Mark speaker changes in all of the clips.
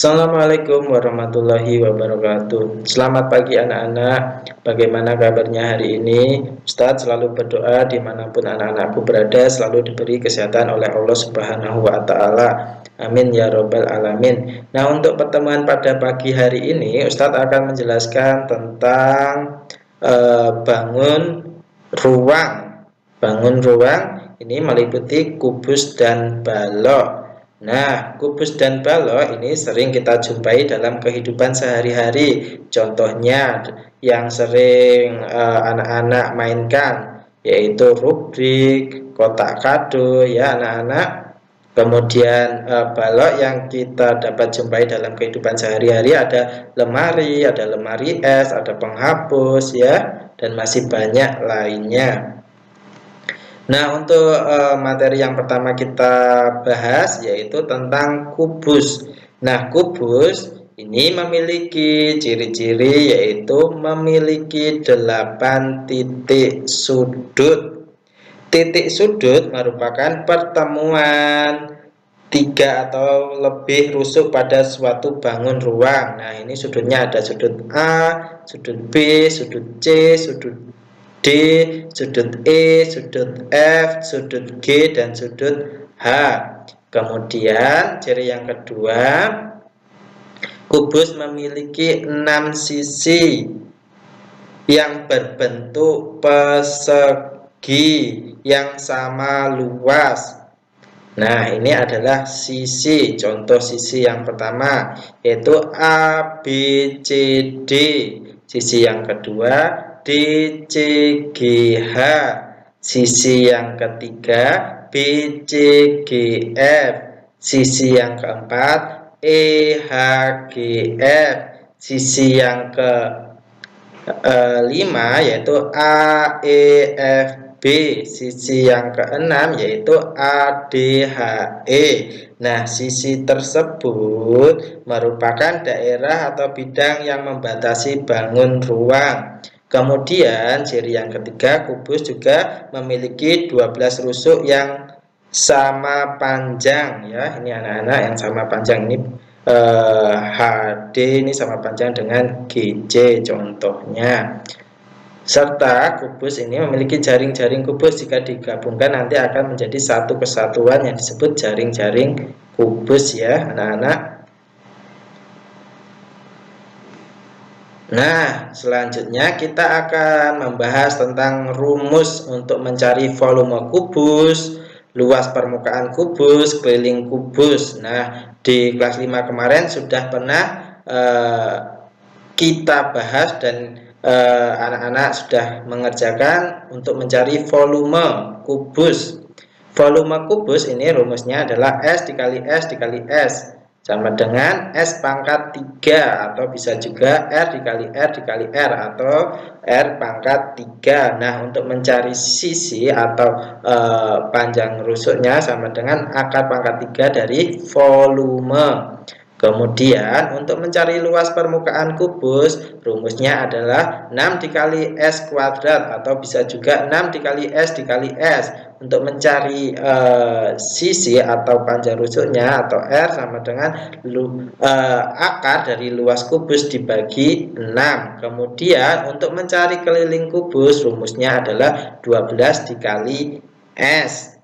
Speaker 1: Assalamualaikum warahmatullahi wabarakatuh. Selamat pagi anak-anak. Bagaimana kabarnya hari ini? Ustadz selalu berdoa dimanapun anak-anakku berada selalu diberi kesehatan oleh Allah Subhanahu wa Ta'ala. Amin ya Robbal Alamin. Nah, untuk pertemuan pada pagi hari ini, Ustadz akan menjelaskan tentang bangun ruang. Bangun ruang ini meliputi kubus dan balok. Nah, kubus dan balok ini sering kita jumpai dalam kehidupan sehari-hari. Contohnya yang sering anak-anak mainkan yaitu rubrik, kotak kado ya anak-anak. Kemudian balok yang kita dapat jumpai dalam kehidupan sehari-hari ada lemari es, ada penghapus ya, dan masih banyak lainnya. Nah, untuk materi yang pertama kita bahas yaitu tentang kubus. Nah, kubus ini memiliki ciri-ciri yaitu memiliki 8 titik sudut. Titik sudut merupakan pertemuan 3 atau lebih rusuk pada suatu bangun ruang. Nah, ini sudutnya ada sudut A, sudut B, sudut C, sudut D, sudut E, sudut F, sudut G, dan sudut H. Kemudian ciri yang kedua, kubus memiliki 6 sisi yang berbentuk persegi yang sama luas. Nah, ini adalah sisi. Contoh sisi yang pertama yaitu A, B, C, D. Sisi yang kedua D, C, G, H. Sisi yang ketiga B, C, G, F. Sisi yang keempat E, H, G, F. Sisi yang kelima yaitu A, E, F, B. Sisi yang keenam yaitu A, D, H, E. Nah, sisi tersebut merupakan daerah atau bidang yang membatasi bangun ruang. Kemudian ciri yang ketiga, kubus juga memiliki 12 rusuk yang sama panjang ya. Ini anak-anak yang sama panjang ini HD ini sama panjang dengan GC contohnya. Serta kubus ini memiliki jaring-jaring kubus, jika digabungkan nanti akan menjadi satu kesatuan yang disebut jaring-jaring kubus ya anak-anak. Nah, selanjutnya kita akan membahas tentang rumus untuk mencari volume kubus, luas permukaan kubus, keliling kubus. Nah, di kelas 5 kemarin sudah pernah kita bahas dan anak-anak sudah mengerjakan untuk mencari volume kubus. Volume kubus ini rumusnya adalah S dikali S dikali S sama dengan S pangkat 3 atau bisa juga R dikali R dikali R atau R pangkat 3. Nah, untuk mencari sisi atau panjang rusuknya sama dengan akar pangkat 3 dari volume. Kemudian untuk mencari luas permukaan kubus, rumusnya adalah 6 dikali S kuadrat atau bisa juga 6 dikali S dikali S. Untuk mencari sisi atau panjang rusuknya atau R sama dengan akar dari luas kubus dibagi 6. Kemudian untuk mencari keliling kubus, rumusnya adalah 12 dikali S.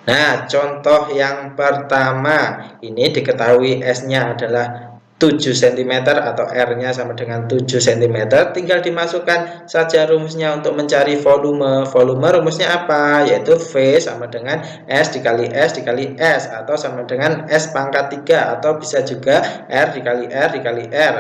Speaker 1: Nah, contoh yang pertama ini diketahui S-nya adalah 7 cm atau R-nya sama dengan 7 cm. Tinggal dimasukkan saja rumusnya untuk mencari volume. Volume rumusnya apa? Yaitu V sama dengan S dikali S dikali S atau sama dengan S pangkat 3 atau bisa juga R dikali R dikali R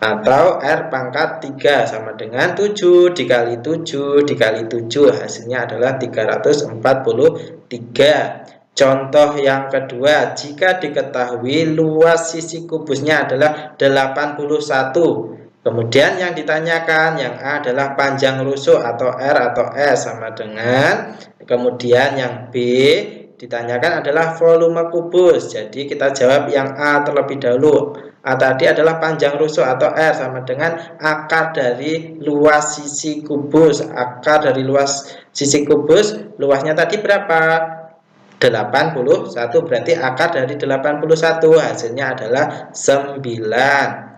Speaker 1: atau R pangkat 3 sama dengan 7 dikali 7 dikali 7, hasilnya adalah 343. Contoh yang kedua, jika diketahui luas sisi kubusnya adalah 81, kemudian yang ditanyakan yang A adalah panjang rusuk atau R atau S sama dengan, kemudian yang B ditanyakan adalah volume kubus. Jadi kita jawab yang A terlebih dahulu. A tadi adalah panjang rusuk atau R sama dengan akar dari luas sisi kubus. Akar dari luas sisi kubus, luasnya tadi berapa? 81, berarti akar dari 81 hasilnya adalah 9.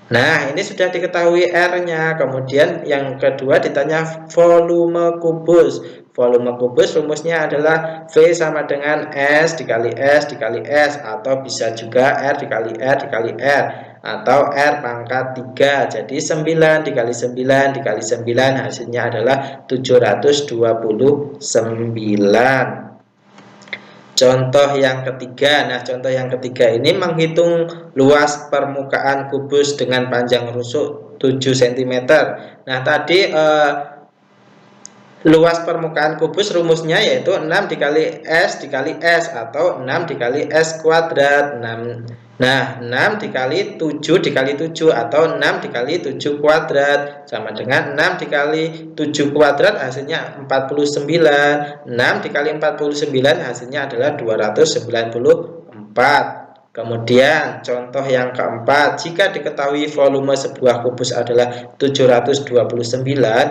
Speaker 1: Nah, ini sudah diketahui R-nya. Kemudian yang kedua ditanya volume kubus. Volume kubus rumusnya adalah V sama dengan S dikali S dikali S, atau bisa juga R dikali R dikali R, atau R pangkat 3. Jadi 9 dikali 9 dikali 9 hasilnya adalah 729. Contoh yang ketiga. Nah, contoh yang ketiga ini menghitung luas permukaan kubus dengan panjang rusuk 7 cm. Nah, tadi luas permukaan kubus rumusnya yaitu 6 dikali S dikali S, atau 6 dikali S kuadrat. 6 dikali 7 dikali 7, atau 6 dikali 7 kuadrat, sama dengan 6 dikali 7 kuadrat hasilnya 49. 6 dikali 49 hasilnya adalah 294. Kemudian contoh yang keempat, jika diketahui volume sebuah kubus adalah 729,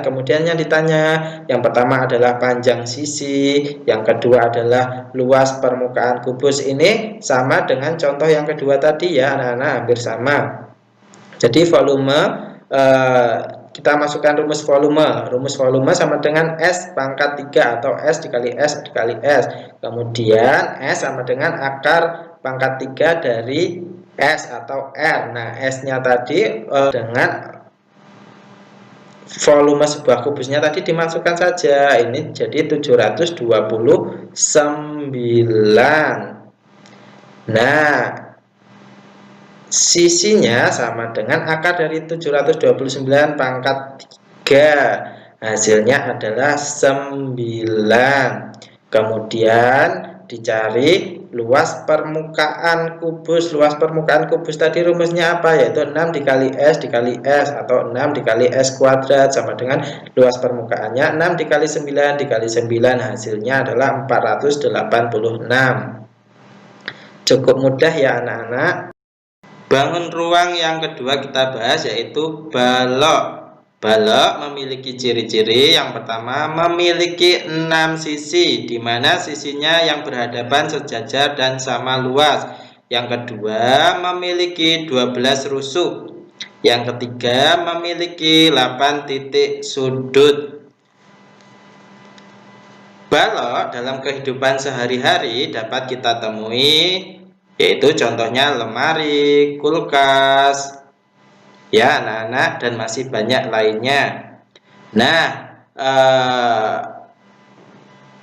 Speaker 1: kemudian yang ditanya, yang pertama adalah panjang sisi, yang kedua adalah luas permukaan kubus. Ini sama dengan contoh yang kedua tadi ya anak-anak, hampir sama. Jadi volume, kita masukkan rumus volume. Rumus volume sama dengan S pangkat 3 atau S dikali S dikali S. Kemudian S sama dengan akar pangkat 3 dari S atau R. Nah, S-nya tadi dengan volume sebuah kubusnya tadi dimasukkan saja. Ini jadi 729. Nah, sisinya sama dengan akar dari 729 pangkat 3. Hasilnya adalah 9. Kemudian dicari luas permukaan kubus. Luas permukaan kubus tadi rumusnya apa? Yaitu 6 dikali S dikali S, atau 6 dikali S kuadrat, sama dengan luas permukaannya 6 dikali 9 dikali 9, hasilnya adalah 486. Cukup mudah ya anak-anak. Bangun ruang yang kedua kita bahas yaitu balok. Balok memiliki ciri-ciri. Yang pertama, memiliki 6 sisi, di mana sisinya yang berhadapan sejajar dan sama luas. Yang kedua, memiliki 12 rusuk. Yang ketiga, memiliki 8 titik sudut. Balok dalam kehidupan sehari-hari dapat kita temui, yaitu contohnya lemari, kulkas, ya anak-anak, dan masih banyak lainnya. Nah,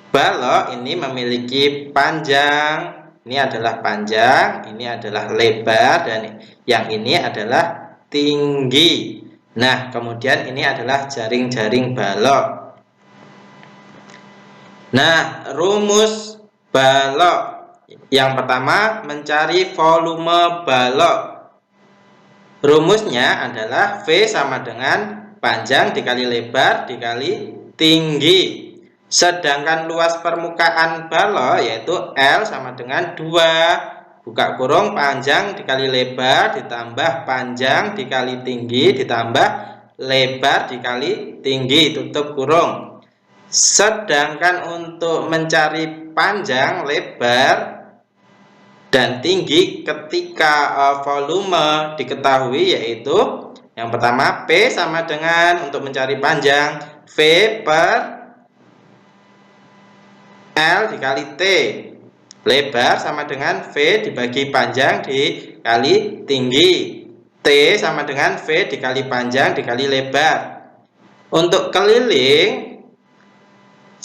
Speaker 1: balok ini memiliki panjang, ini adalah panjang, ini adalah lebar, dan yang ini adalah tinggi. Nah, kemudian ini adalah jaring-jaring balok. Nah, rumus balok. Yang pertama, mencari volume balok. Rumusnya adalah V sama dengan panjang dikali lebar dikali tinggi. Sedangkan luas permukaan balok yaitu L sama dengan 2 buka kurung panjang dikali lebar ditambah panjang dikali tinggi ditambah lebar dikali tinggi tutup kurung. Sedangkan untuk mencari panjang, lebar, dan tinggi ketika volume diketahui, yaitu yang pertama P sama dengan, untuk mencari panjang, V per L dikali T. Lebar sama dengan V dibagi panjang dikali tinggi. T sama dengan V dikali panjang dikali lebar. Untuk keliling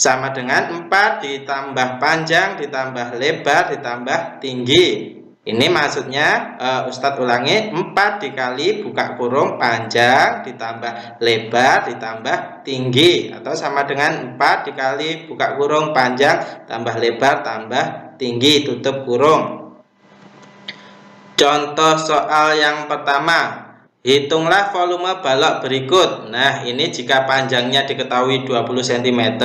Speaker 1: sama dengan 4 ditambah panjang ditambah lebar ditambah tinggi. Ini maksudnya Ustadz ulangi, 4 dikali buka kurung panjang ditambah lebar ditambah tinggi, atau sama dengan 4 dikali buka kurung panjang tambah lebar tambah tinggi tutup kurung. Contoh soal yang pertama, hitunglah volume balok berikut. Nah, ini jika panjangnya diketahui 20 cm,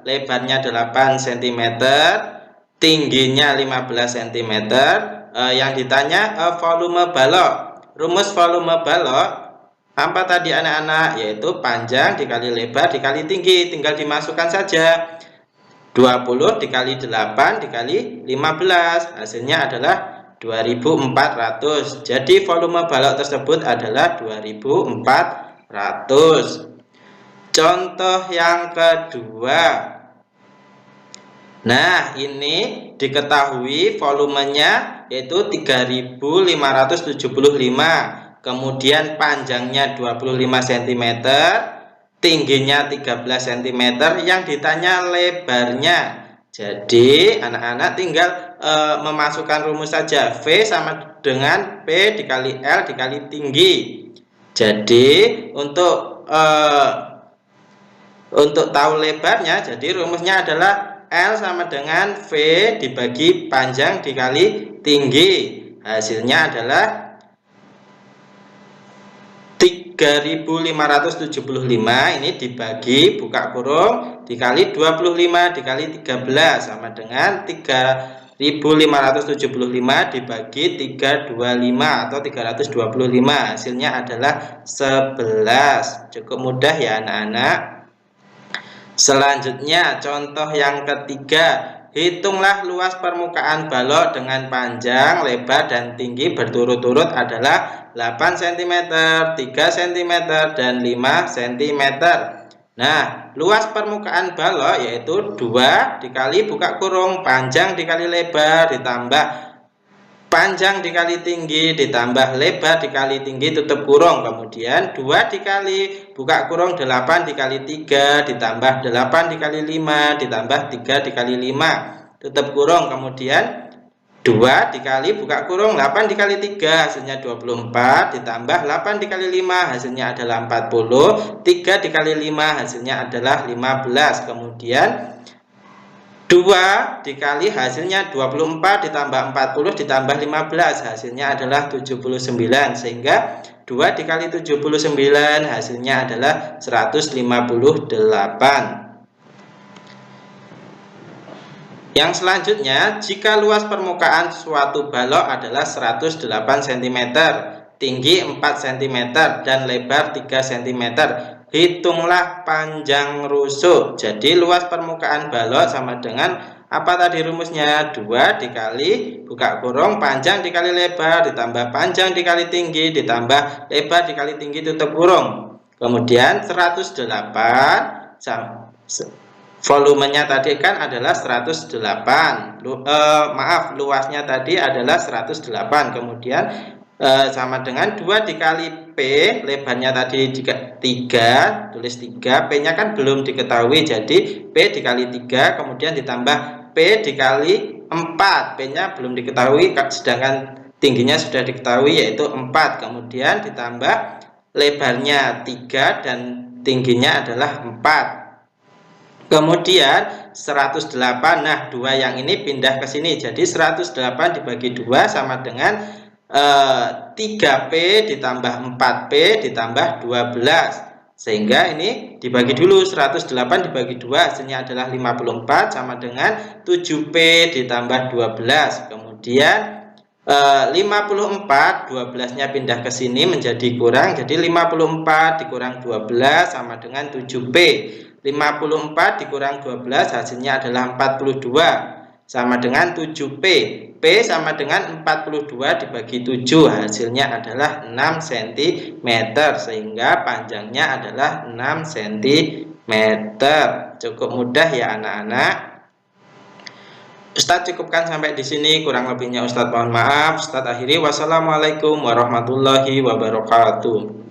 Speaker 1: lebarnya 8 cm, tingginya 15 cm. Yang ditanya volume balok. Rumus volume balok apa tadi anak-anak? Yaitu panjang dikali lebar dikali tinggi. Tinggal dimasukkan saja. 20 dikali 8 dikali 15, hasilnya adalah 2400. Jadi volume balok tersebut adalah 2400. Contoh yang kedua. Nah, ini diketahui volumenya yaitu 3575, kemudian panjangnya 25 cm, tingginya 13 cm, yang ditanya lebarnya. Jadi anak-anak tinggal memasukkan rumus saja. V sama dengan P dikali L dikali tinggi. Jadi untuk tahu lebarnya, jadi rumusnya adalah L sama dengan V dibagi panjang dikali tinggi. Hasilnya adalah 3575 ini dibagi buka kurung dikali 25 dikali 13 sama dengan 3575 dibagi 325 atau 325. Hasilnya adalah 11. Cukup mudah ya anak-anak. Selanjutnya contoh yang ketiga. Hitunglah luas permukaan balok dengan panjang, lebar, dan tinggi berturut-turut adalah 8 cm, 3 cm, dan 5 cm. Nah, luas permukaan balok yaitu 2 dikali buka kurung panjang dikali lebar ditambah panjang dikali tinggi ditambah lebar dikali tinggi tutup kurung, kemudian 2 dikali buka kurung 8 dikali 3 ditambah 8 dikali 5 ditambah 3 dikali 5 tutup kurung, kemudian 2 dikali buka kurung 8 dikali 3 hasilnya 24 ditambah 8 dikali 5 hasilnya adalah 40, 3 dikali 5 hasilnya adalah 15, kemudian 2 dikali hasilnya 24 ditambah 40 ditambah 15 hasilnya adalah 79, sehingga 2 dikali 79 hasilnya adalah 158. Yang selanjutnya, jika luas permukaan suatu balok adalah 108 cm, tinggi 4 cm, dan lebar 3 cm, hitunglah panjang rusuk. Jadi luas permukaan balok sama dengan apa tadi rumusnya? 2 dikali buka kurung panjang dikali lebar ditambah panjang dikali tinggi ditambah lebar dikali tinggi tutup kurung. Kemudian 108 volumenya tadi kan adalah 108. Luasnya tadi adalah 108. Kemudian sama dengan 2 dikali P, lebarnya tadi 3, tulis 3, P nya kan belum diketahui, jadi P dikali 3 kemudian ditambah P dikali 4, P nya belum diketahui sedangkan tingginya sudah diketahui yaitu 4, kemudian ditambah lebarnya 3 dan tingginya adalah 4, kemudian 108. Nah, 2 yang ini pindah ke sini, jadi 108 dibagi 2 sama dengan 3P ditambah 4P ditambah 12, sehingga ini dibagi dulu. 108 dibagi 2 hasilnya adalah 54 sama dengan 7P ditambah 12, kemudian 54 12 nya pindah ke sini menjadi kurang, jadi 54 dikurang 12 sama dengan 7P. 54 dikurang 12 hasilnya adalah 42 sama dengan 7P. P sama dengan 42 dibagi 7 hasilnya adalah 6 cm, sehingga panjangnya adalah 6 cm. Cukup mudah ya anak-anak. Ustadz cukupkan sampai di sini, kurang lebihnya Ustadz mohon maaf. Ustadz akhiri, wassalamualaikum warahmatullahi wabarakatuh.